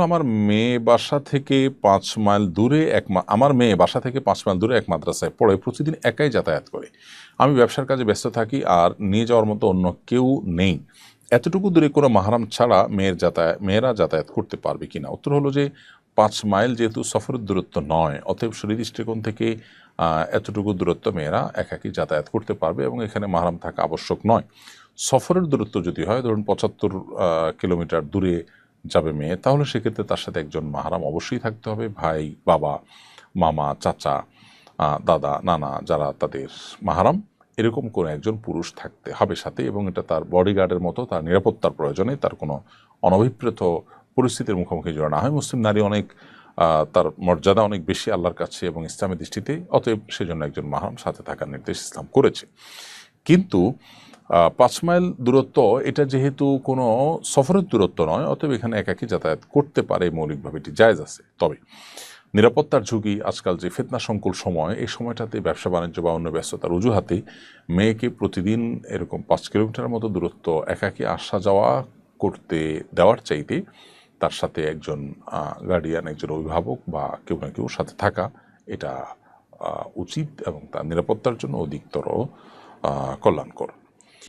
আমার মেয়ে বাসা থেকে ৫ মাইল দূরে আমার মেয়ে বাসা থেকে ৫ মাইল দূরে এক মাদ্রাসায় পড়ে, প্রতিদিন একাই যাতায়াত করে। আমি ব্যবসার কাজে ব্যস্ত থাকি আর নিয়ে যাওয়ার মতো অন্য কেউ নেই। এতটুকু দূরে কোনো মাহরাম ছাড়া মেয়েরা যাতায়াত করতে পারবে কিনা? উত্তর হলো যে ৫ মাইল যেহেতু সফরের দূরত্ব নয়, অতএব শরীর দৃষ্টিকোণ থেকে এতটুকু দূরত্ব মেয়েরা একাকী যাতায়াত করতে পারবে এবং এখানে মাহরাম থাকা আবশ্যক নয়। সফরের দূরত্ব যদি হয়, ধরুন ৭৫ কিলোমিটার দূরে যাবে মেয়ে, তাহলে সেক্ষেত্রে তার সাথে একজন মাহরাম অবশ্যই থাকতে হবে। ভাই, বাবা, মামা, চাচা, দাদা, নানা, যারা তাদের মাহরাম, এরকম কোনো একজন পুরুষ থাকতে হবে সাথে, এবং এটা তার বডিগার্ডের মতো, তার নিরাপত্তার প্রয়োজনে তার কোনো অনভিপ্রেত পরিস্থিতির মুখোমুখি যেন না হয়। মুসলিম নারী অনেক তার মর্যাদা অনেক বেশি আল্লাহর কাছে এবং ইসলামের দৃষ্টিতে, অতএব সেজন্য একজন মাহরাম সাথে থাকার নির্দেশ ইসলাম করেছে। কিন্তু ৫ মাইল দূরত্ব, এটা যেহেতু কোনো সফরের দূরত্ব নয়, অতএব এখানে একাকী যাতায়াত করতে পারে, মৌলিকভাবে এটি জায়েজ আছে। তবে নিরাপত্তার ঝুঁকি, আজকাল যে ফিতনা সংকুল সময়, এই সময়টাতে ব্যবসা বাণিজ্য বা অন্য ব্যস্ততার অজুহাতে মেয়েকে প্রতিদিন এরকম ৫ কিলোমিটার মতো দূরত্ব একাকী আসা যাওয়া করতে দেওয়ার চাইতে তার সাথে একজন গার্ডিয়ান, একজন অভিভাবক বা কেউ না কেউ সাথে থাকা, এটা উচিত এবং তার নিরাপত্তার জন্য অধিকতর কল্যাণকর।